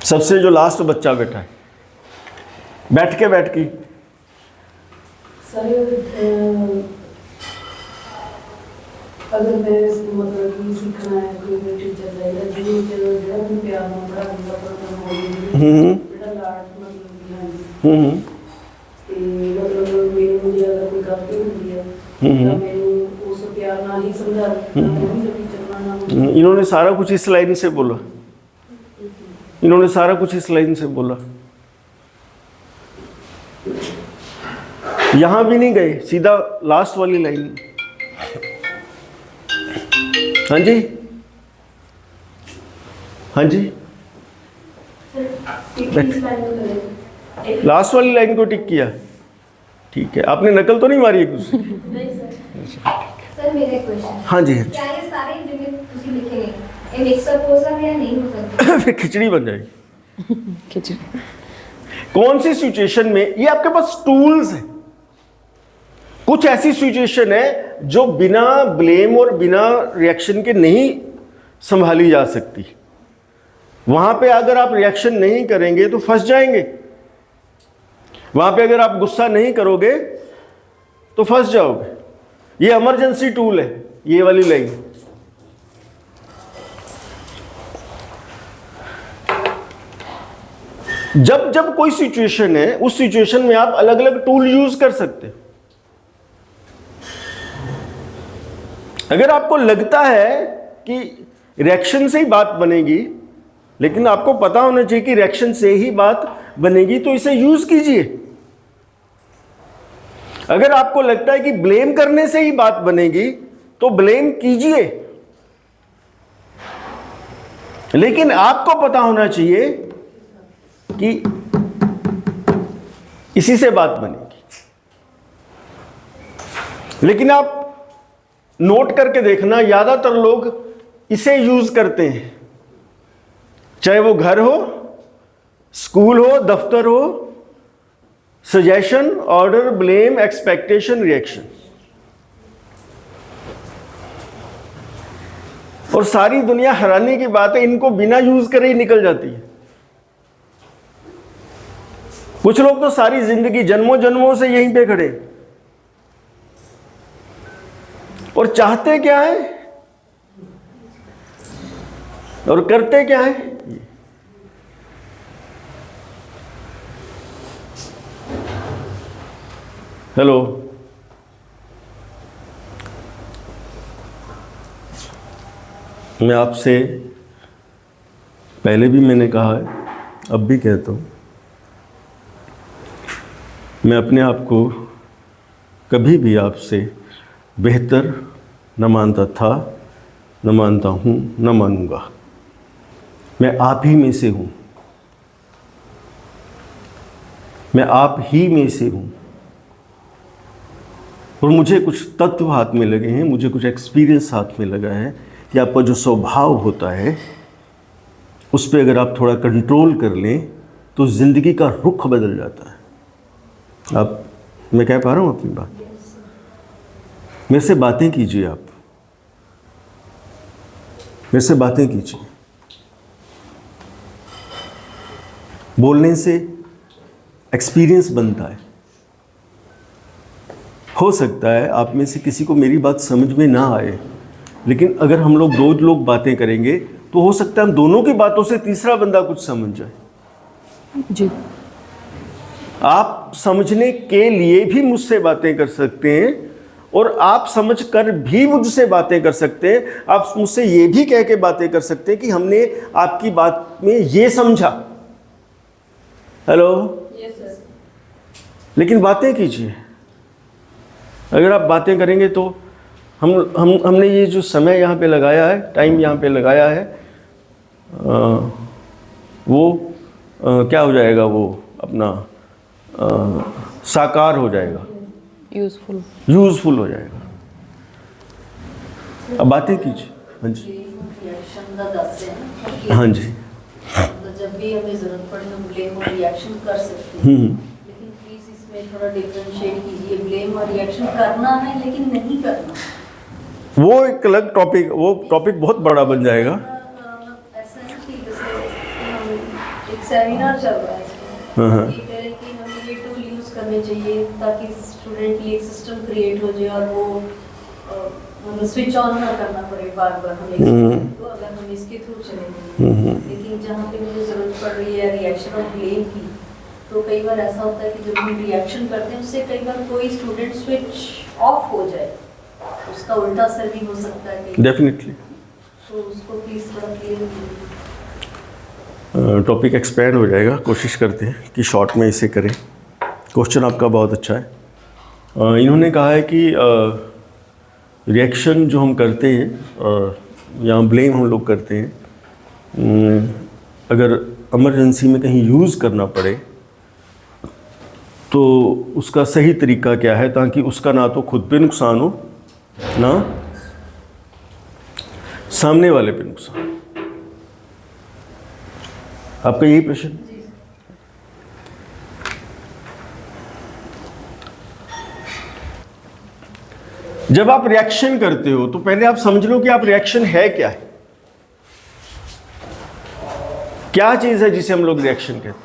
सबसे जो लास्ट बच्चा बैठा है, बैठ के सर अगर मैं मतलब कि सीखना है कोई टीचर रहेगा जो जो भी प्यार में पढ़ा दूंगा पर हो बेटा लाड मतलब कि हाँ ते मतलब मुझे अगर कोई गलती होती है तो मैं उस प्यार ना ही समझा टीचर ना। इन्होंने सारा कुछ इस लाइन से बोला, इन्होंने सारा कुछ इस लाइन से बोला, यहां भी नहीं गए, सीधा लास्ट वाली लाइन। हाँ जी, हाँ जी, लास्ट वाली लाइन को टिक किया। ठीक है, आपने नकल तो नहीं मारी है कुछ? नहीं सर मेरा क्वेश्चन। हाँ जी, क्या ये सारे जो तुसी लिखे हैं ये मिक्सअप हो सकते हैं नहीं हो सकते? फिर खिचड़ी बन जाएगी। खिचड़ी कौन सी सिचुएशन में, ये आपके पास टूल्स है। कुछ ऐसी सिचुएशन है जो बिना ब्लेम और बिना रिएक्शन के नहीं संभाली जा सकती। वहां पे अगर आप रिएक्शन नहीं करेंगे तो फंस जाएंगे। वहां पे अगर आप गुस्सा नहीं करोगे तो फंस जाओगे। ये इमरजेंसी टूल है, ये वाली लाइन। जब जब कोई सिचुएशन है, उस सिचुएशन में आप अलग अलग टूल यूज कर सकते हैं। अगर आपको लगता है कि रिएक्शन से ही बात बनेगी, लेकिन आपको पता होना चाहिए कि रिएक्शन से ही बात बनेगी, तो इसे यूज कीजिए। अगर आपको लगता है कि ब्लेम करने से ही बात बनेगी तो ब्लेम कीजिए, लेकिन आपको पता होना चाहिए कि इसी से बात बनेगी। लेकिन आप नोट करके देखना, ज्यादातर लोग इसे यूज करते हैं, चाहे वो घर हो, स्कूल हो, दफ्तर हो। Suggestion, order, blame, expectation, reaction. और सारी दुनिया हैरानी की बात है, इनको बिना यूज करे ही निकल जाती है। कुछ लोग तो सारी जिंदगी जन्मों जन्मों से यहीं पे खड़े, और चाहते क्या है और करते क्या है। हेलो, मैं आपसे पहले भी मैंने कहा है, अब भी कहता हूं, मैं अपने आप को कभी भी आपसे बेहतर न मानता था, न मानता हूं, न मानूंगा। मैं आप ही में से हूं, मैं आप ही में से हूं। और मुझे कुछ तत्व हाथ में लगे हैं, मुझे कुछ एक्सपीरियंस हाथ में लगा है कि आपका जो स्वभाव होता है उस पर अगर आप थोड़ा कंट्रोल कर लें तो ज़िंदगी का रुख बदल जाता है। आप, मैं कह पा रहा हूँ अपनी बात? मेरे से बातें कीजिए, आप मेरे से बातें कीजिए। बोलने से एक्सपीरियंस बनता है। हो सकता है आप में से किसी को मेरी बात समझ में ना आए, लेकिन अगर हम लोग दो लोग बातें करेंगे तो हो सकता है हम दोनों की बातों से तीसरा बंदा कुछ समझ जाए। जी, आप समझने के लिए भी मुझसे बातें कर सकते हैं और आप समझ कर भी मुझसे बातें कर सकते हैं। आप मुझसे ये भी कह के बातें कर सकते हैं कि हमने आपकी बात में ये समझा। Hello, yes sir. लेकिन बातें कीजिए। अगर आप बातें करेंगे तो हमने ये जो समय यहाँ पे लगाया है, टाइम यहाँ पे लगाया है, क्या हो जाएगा, वो अपना साकार हो जाएगा, यूजफुल हो जाएगा। अब बातें कीजिए। हाँ जी, रिएक्शन का दस है। हाँ जी, तो जब भी हमें जरूरत पड़े हम ब्लेम और रिएक्शन कर सकते हैं, लेकिन प्लीज इसमें थोड़ा डिफरेंशिएट कीजिए। ब्लेम और रिएक्शन करना है लेकिन नहीं करना, वो एक अलग टॉपिक, वो टॉपिक बहुत बड़ा बन जाएगा। ऐसा है कि जैसे एक सेमिनार चल रहा है इसका। हाँ, हाँ। ये कह रहे हैं कि हमें ये टूल यूज करने चाहिए ताकि स्टूडेंट के लिए एक सिस्टम क्रिएट हो जाए और वो मतलब स्विच ऑन ना करना पड़े बार बार हमें, तो अगर हम इसके थ्रू चलेंगे। लेकिन जहाँ पे मुझे जरूरत पड़ रही है रिएक्शन और ब्लेम की, तो कई बार ऐसा होता है कि जब हम रिएक्शन करते हैं उससे कई बार कोई स्टूडेंट स्विच ऑफ हो जाए, उसका उल्टा असर भी हो सकता है। डेफिनेटली। तो उसको प्लीज थोड़ा क्लियर कीजिए। टॉपिक एक्सपैंड हो जाएगा, कोशिश करते हैं कि शॉर्ट में इसे करें। क्वेश्चन आपका बहुत अच्छा है। इन्होंने कहा है कि रिएक्शन जो हम करते हैं या ब्लेम हम लोग करते हैं, अगर इमरजेंसी में कहीं यूज़ करना पड़े तो उसका सही तरीका क्या है ताकि उसका ना तो खुद पे नुकसान हो ना सामने वाले पे नुकसान। आपका यही प्रश्न? जब आप रिएक्शन करते हो तो पहले आप समझ लो कि आप रिएक्शन है क्या है, क्या चीज है जिसे हम लोग रिएक्शन कहते हैं।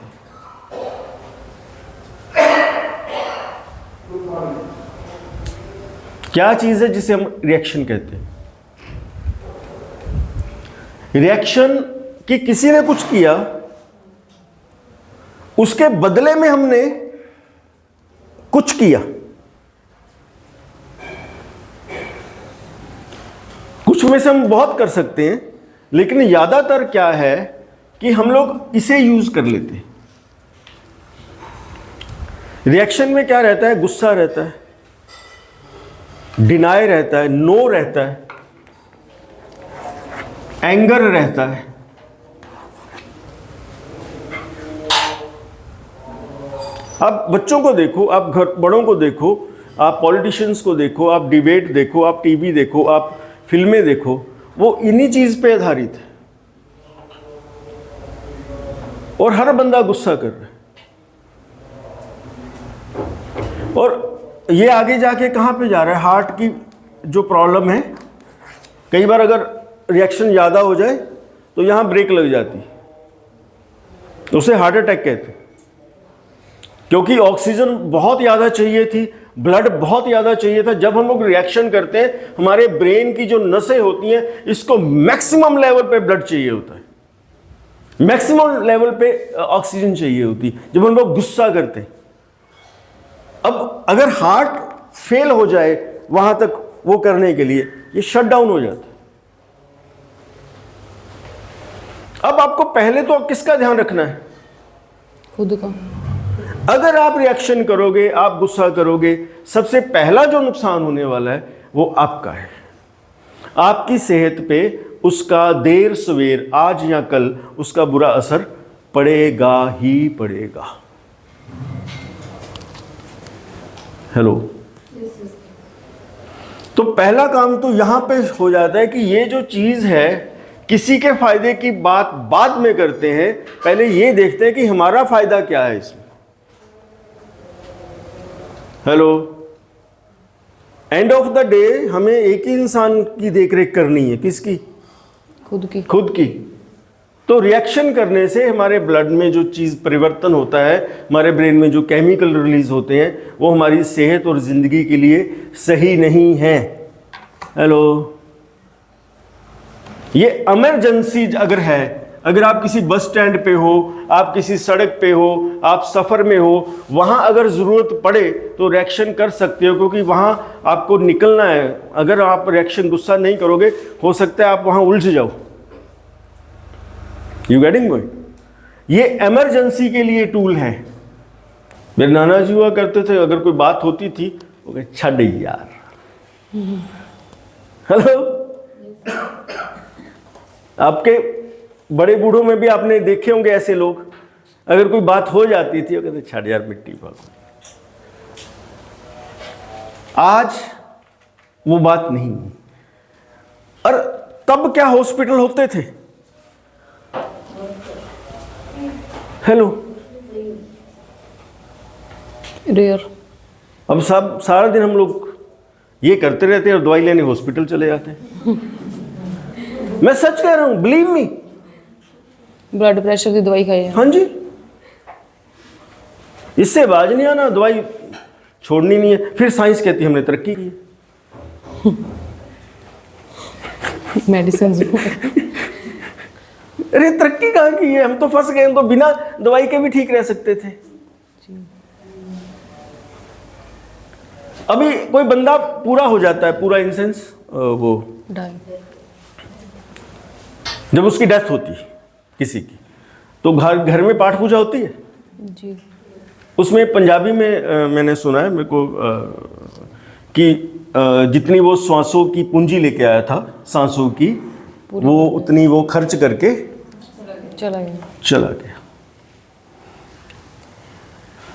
क्या चीज है जिसे हम रिएक्शन कहते हैं? रिएक्शन कि किसी ने कुछ किया, उसके बदले में हमने कुछ किया। कुछ में से हम बहुत कर सकते हैं, लेकिन ज्यादातर क्या है कि हम लोग इसे यूज कर लेते हैं। रिएक्शन में क्या रहता है? गुस्सा रहता है, डिनाई रहता है, नो रहता है, एंगर रहता है। आप बच्चों को देखो, आप घर बड़ों को देखो, आप पॉलिटिशियंस को देखो, आप डिबेट देखो, आप टीवी देखो, आप फिल्में देखो, वो इन्हीं चीज पे आधारित है। और हर बंदा गुस्सा कर रहा है। और ये आगे जाके कहां पे जा रहा है? हार्ट की जो प्रॉब्लम है, कई बार अगर रिएक्शन ज़्यादा हो जाए तो यहां ब्रेक लग जाती है, तो उसे हार्ट अटैक कहते हैं। क्योंकि ऑक्सीजन बहुत ज़्यादा चाहिए थी, ब्लड बहुत ज़्यादा चाहिए था। जब हम लोग रिएक्शन करते हैं, हमारे ब्रेन की जो नसें होती हैं, इसको मैक्सिमम लेवल पे ब्लड चाहिए होता है, मैक्सिमम लेवल पे ऑक्सीजन चाहिए होती है जब हम लोग गुस्सा करते हैं। अब अगर हार्ट फेल हो जाए वहां तक वो करने के लिए, ये शट डाउन हो जाता है। अब आपको पहले तो किसका ध्यान रखना है? खुद का। अगर आप रिएक्शन करोगे, आप गुस्सा करोगे, सबसे पहला जो नुकसान होने वाला है वो आपका है। आपकी सेहत पे उसका देर सवेर, आज या कल, उसका बुरा असर पड़ेगा ही पड़ेगा। हेलो। तो पहला काम तो यहां पे हो जाता है कि ये जो चीज है, किसी के फायदे की बात बाद में करते हैं, पहले ये देखते हैं कि हमारा फायदा क्या है इसमें। Hello. End of the day हमें एक ही इंसान की देखरेख करनी है। किसकी? खुद की। खुद की। तो रिएक्शन करने से हमारे ब्लड में जो चीज़ परिवर्तन होता है, हमारे ब्रेन में जो केमिकल रिलीज होते हैं, वो हमारी सेहत और ज़िंदगी के लिए सही नहीं है। हेलो। ये इमरजेंसी अगर है, अगर आप किसी बस स्टैंड पे हो, आप किसी सड़क पे हो, आप सफ़र में हो, वहाँ अगर ज़रूरत पड़े तो रिएक्शन कर सकते हो, क्योंकि वहाँ आपको निकलना है। अगर आप रिएक्शन गुस्सा नहीं करोगे, हो सकता है आप वहाँ उलझ जाओ। You getting point? ये इमरजेंसी के लिए टूल है। मेरे नाना जी हुआ करते थे, अगर कोई बात होती थी वो कहे छड़ यार। हेलो। आपके बड़े बूढ़ों में भी आपने देखे होंगे ऐसे लोग, अगर कोई बात हो जाती थी वो कहते छड़ यार, मिट्टी भागो। आज वो बात नहीं। और तब क्या हॉस्पिटल होते थे? हेलो। रेयर। अब सब सारा दिन हम लोग ये करते रहते हैं और दवाई लेने हॉस्पिटल चले जाते हैं। मैं सच कह रहा हूं, बिलीव मी। ब्लड प्रेशर की दवाई खाई है। हाँ जी, इससे बाज नहीं आना, दवाई छोड़नी नहीं है। फिर साइंस कहती है हमने तरक्की की है। मेडिसिन। अरे तरक्की कहाँ की है, हम तो फंस गए, हम तो बिना दवाई के भी ठीक रह सकते थे। अभी कोई बंदा पूरा हो जाता है, पूरा इन सेंस वो जब उसकी डेथ होती है किसी की, तो घर में पाठ पूजा होती है जी। उसमें पंजाबी में मैंने सुना है मेरे को कि जितनी वो सांसों की पूंजी लेके आया था, सांसों की, वो उतनी वो खर्च करके चला गया।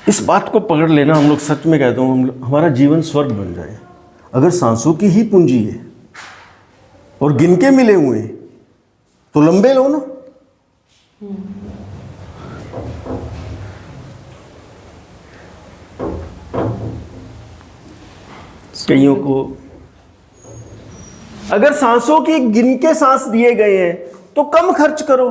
इस बात को पकड़ लेना, हम लोग सच में कहता हूँ, हमारा जीवन स्वर्ग बन जाए। अगर सांसों की ही पूंजी है और गिन के मिले हुए हैं, तो लंबे लो ना। कईयों को अगर सांसों की गिन के सांस दिए गए हैं तो कम खर्च करो।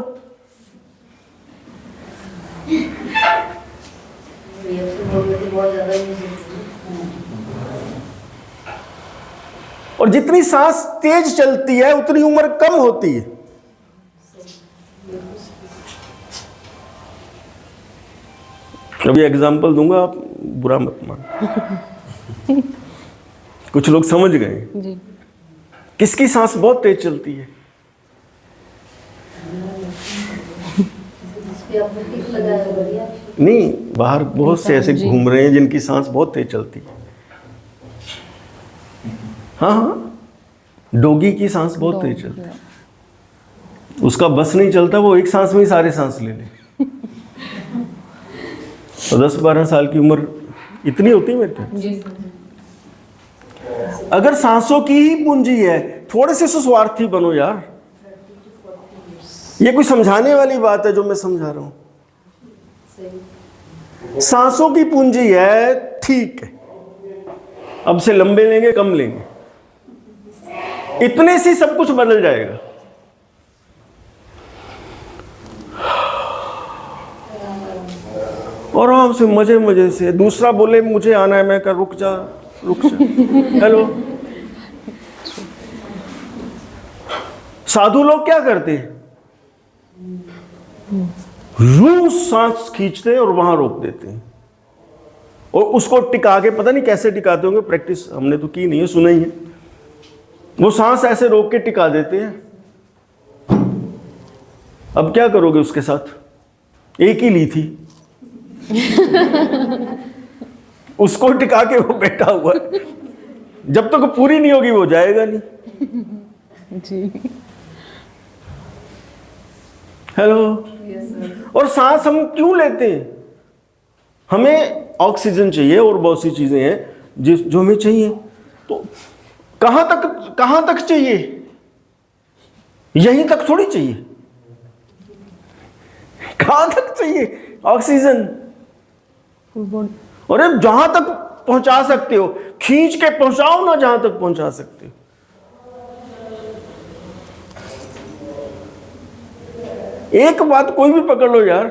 और जितनी सांस तेज चलती है उतनी उम्र कम होती है। अभी एग्जाम्पल दूंगा, आप बुरा मत मान। कुछ लोग समझ गए जी। किसकी सांस बहुत तेज चलती है? नहीं, बाहर बहुत से ऐसे घूम रहे हैं जिनकी सांस बहुत तेज चलती है। हाँ, डोगी की सांस बहुत तेज चलती है। उसका बस नहीं चलता, वो एक सांस में ही सारे सांस ले ले। तो 10-12 साल की उम्र इतनी होती है मेरे ख्याल। अगर सांसों की ही पूंजी है, थोड़े से स्वार्थी बनो यार। ये कोई समझाने वाली बात है जो मैं समझा रहा हूं। सांसों की पूंजी है, ठीक है, अब से लंबे लेंगे कम लेंगे, इतने से सब कुछ बदल जाएगा। और आराम से मजे मजे से। दूसरा बोले मुझे आना है, मैं कह रुक जा रुक जा। हेलो, साधु लोग क्या करते हैं? यूं सांस खींचते हैं और वहां रोक देते हैं, और उसको टिका के, पता नहीं कैसे टिकाते होंगे, प्रैक्टिस हमने तो की नहीं है, सुना ही है। वो सांस ऐसे रोक के टिका देते हैं। अब क्या करोगे उसके साथ? एक ही ली थी। उसको टिका के वो बैठा हुआ है, जब तक पूरी नहीं होगी वो जाएगा नहीं। जी। हेलो। और सांस हम क्यों लेते हैं? हमें ऑक्सीजन चाहिए और बहुत सी चीजें हैं जो हमें चाहिए। तो कहां तक चाहिए? यहीं तक थोड़ी चाहिए। कहां तक चाहिए ऑक्सीजन? और अब जहां तक पहुंचा सकते हो, खींच के पहुंचाओ ना जहां तक पहुंचा सकते हो। एक बात कोई भी पकड़ लो यार,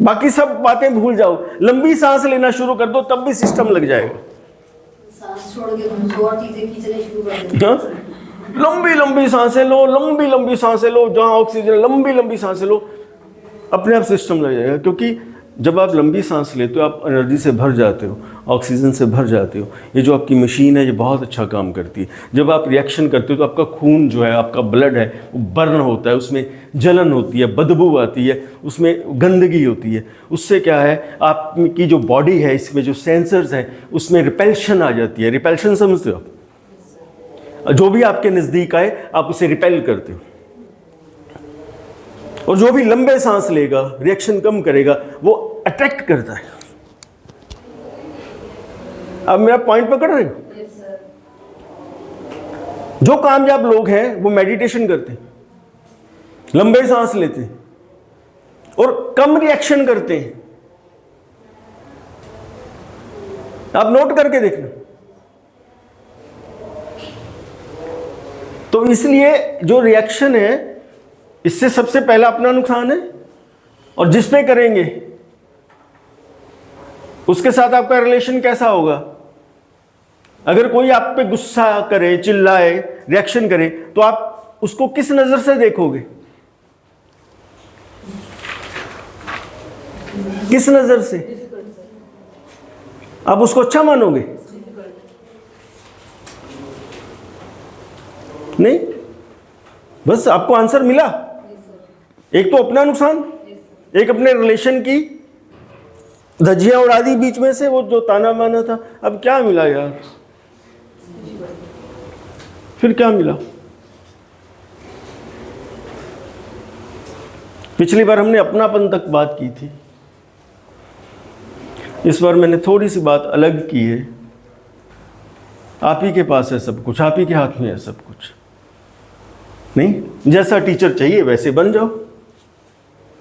बाकी सब बातें भूल जाओ। लंबी सांस लेना शुरू कर दो, तब भी सिस्टम लग जाएगा। सांस छोड़ के कुछ और चीजें खींचने शुरू कर दो। लंबी लंबी सांसें लो, लंबी लंबी सांसें लो, जहां ऑक्सीजन, लंबी लंबी सांसें लो, अपने आप सिस्टम लग जाएगा। क्योंकि जब आप लंबी सांस लेते हो, आप एनर्जी से भर जाते हो, ऑक्सीजन से भर जाते हो। ये जो आपकी मशीन है, ये बहुत अच्छा काम करती है। जब आप रिएक्शन करते हो तो आपका खून जो है, आपका ब्लड है, वो बर्न होता है, उसमें जलन होती है, बदबू आती है, उसमें गंदगी होती है। उससे क्या है, आपकी जो बॉडी है, इसमें जो सेंसर्स हैं, उसमें रिपल्शन आ जाती है। रिपल्शन समझते हो आप? जो भी आपके नज़दीक आए, आप उसे रिपेल करते हो। और जो भी लंबे सांस लेगा, रिएक्शन कम करेगा, वो अट्रैक्ट करता है। अब मेरा पॉइंट पकड़ रहे हो? जो कामयाब लोग हैं वो मेडिटेशन करते हैं, लंबे सांस लेते हैं और कम रिएक्शन करते हैं। आप नोट करके देखना। तो इसलिए जो रिएक्शन है, इससे सबसे पहला अपना नुकसान है, और जिस पे करेंगे उसके साथ आपका रिलेशन कैसा होगा? अगर कोई आप पे गुस्सा करे, चिल्लाए, रिएक्शन करे, तो आप उसको किस नजर से देखोगे? किस नजर से? आप उसको अच्छा मानोगे? नहीं। बस आपको आंसर मिला। एक तो अपना नुकसान, एक अपने रिलेशन की धज्जियां उड़ा दी बीच में से, वो जो ताना माना था। अब क्या मिला यार? फिर क्या मिला? पिछली बार हमने अपनापन तक बात की थी, इस बार मैंने थोड़ी सी बात अलग की है। आप ही के पास है सब कुछ, आप ही के हाथ में है सब कुछ। नहीं, जैसा टीचर चाहिए वैसे बन जाओ।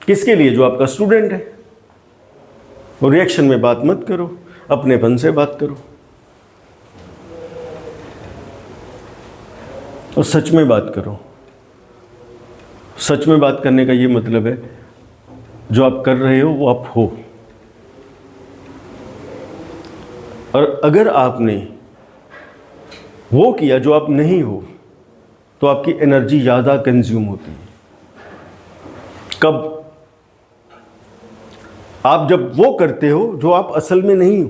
किसके लिए? जो आपका स्टूडेंट है। और रिएक्शन में बात मत करो, अपनेपन से बात करो और सच में बात करो। सच में बात करने का ये मतलब है, जो आप कर रहे हो वो आप हो। और अगर आपने वो किया जो आप नहीं हो, तो आपकी एनर्जी ज़्यादा कंज्यूम होती है। कब? आप जब वो करते हो जो आप असल में नहीं हो।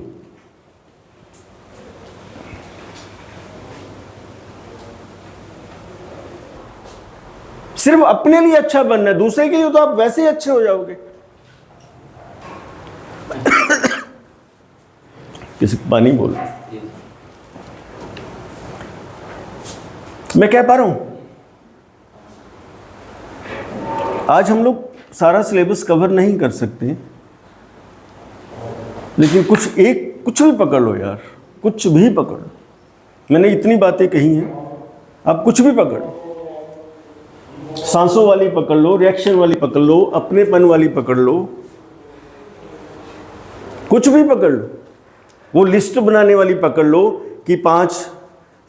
सिर्फ अपने लिए अच्छा बनना है, दूसरे के लिए तो आप वैसे ही अच्छे हो जाओगे। किसी को पानी बोल, मैं कह पा रहा हूं। आज हम लोग सारा सिलेबस कवर नहीं कर सकते, लेकिन कुछ भी पकड़ लो यार, कुछ भी पकड़ लो। मैंने इतनी बातें कही हैं, आप कुछ भी पकड़ लो। सांसों वाली पकड़ लो, रिएक्शन वाली पकड़ लो, अपनेपन वाली पकड़ लो, कुछ भी पकड़ लो। वो लिस्ट बनाने वाली पकड़ लो कि 5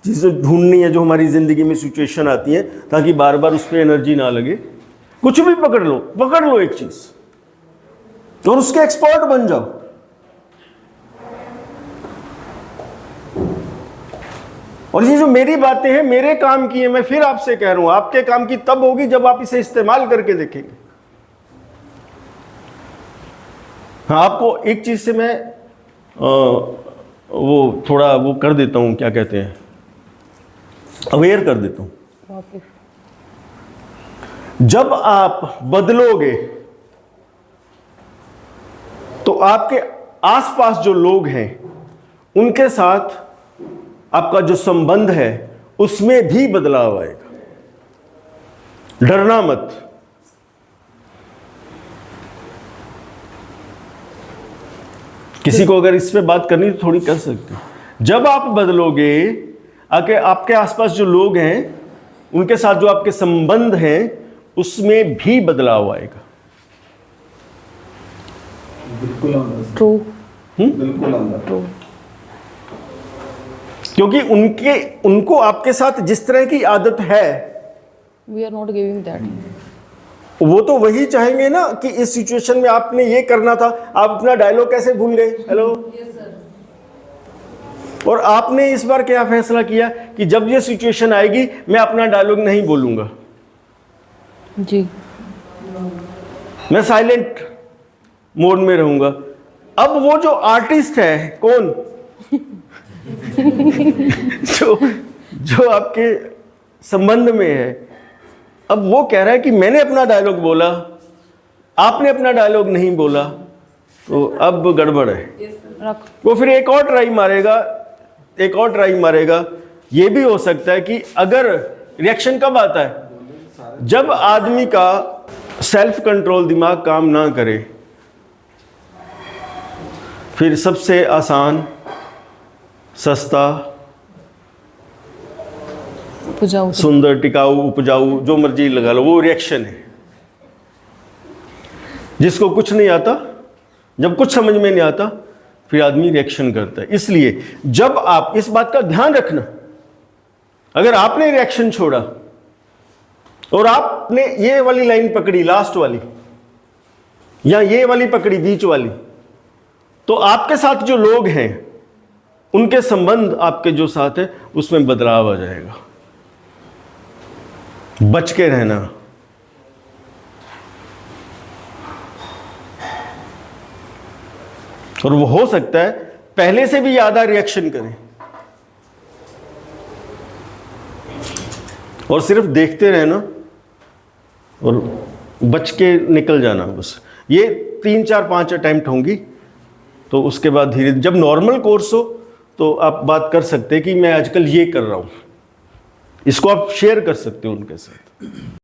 चीज़ें ढूंढनी है जो हमारी ज़िंदगी में सिचुएशन आती हैं, ताकि बार बार उस पर एनर्जी ना लगे। कुछ भी पकड़ लो एक चीज़ और उसके एक्सपर्ट बन जाओ। और ये जो मेरी बातें हैं, मेरे काम की है, मैं फिर आपसे कह रहा हूं, आपके काम की तब होगी जब आप इसे इस्तेमाल करके देखेंगे। हाँ, आपको एक चीज़ से मैं वो थोड़ा वो कर देता हूं, क्या कहते हैं, अवेयर कर देता हूं। जब आप बदलोगे तो आपके आसपास जो लोग हैं उनके साथ आपका जो संबंध है उसमें भी बदलाव आएगा। डरना मत। किसी को अगर इस पे बात करनी तो थोड़ी कर सकते हैं। जब आप बदलोगे, आपके आसपास जो लोग हैं उनके साथ जो आपके संबंध हैं उसमें भी बदलाव आएगा। बिल्कुल ट्रू। बिल्कुल ट्रू। क्योंकि उनको आपके साथ जिस तरह की आदत है, we are not giving that. वो तो वही चाहेंगे ना कि इस सिचुएशन में आपने ये करना था। आप अपना डायलॉग कैसे भूल गए? हेलो। और आपने इस बार क्या फैसला किया कि जब ये सिचुएशन आएगी मैं अपना डायलॉग नहीं बोलूंगा, जी, मैं साइलेंट मोड में रहूंगा। अब वो जो आर्टिस्ट है, कौन जो आपके संबंध में है, अब वो कह रहा है कि मैंने अपना डायलॉग बोला, आपने अपना डायलॉग नहीं बोला, तो अब गड़बड़ है। रख। वो फिर एक और ट्राई मारेगा। ये भी हो सकता है कि अगर रिएक्शन कब आता है, जब आदमी का सेल्फ कंट्रोल दिमाग काम ना करे। फिर सबसे आसान, सस्ता, उपजाऊ, सुंदर, टिकाऊ, उपजाऊ, जो मर्जी लगा लो, वो रिएक्शन है। जिसको कुछ नहीं आता, जब कुछ समझ में नहीं आता, फिर आदमी रिएक्शन करता है। इसलिए जब आप इस बात का ध्यान रखना, अगर आपने रिएक्शन छोड़ा और आपने ये वाली लाइन पकड़ी, लास्ट वाली, या ये वाली पकड़ी, बीच वाली, तो आपके साथ जो लोग हैं उनके संबंध आपके जो साथ है उसमें बदलाव आ जाएगा। बच के रहना। और वो हो सकता है पहले से भी ज्यादा रिएक्शन करें और सिर्फ देखते रहना और बच के निकल जाना बस। ये 3 4 5 अटेम्प्ट होंगी, तो उसके बाद धीरे, जब नॉर्मल कोर्स हो तो आप बात कर सकते हैं कि मैं आजकल ये कर रहा हूं, इसको आप शेयर कर सकते हो उनके साथ।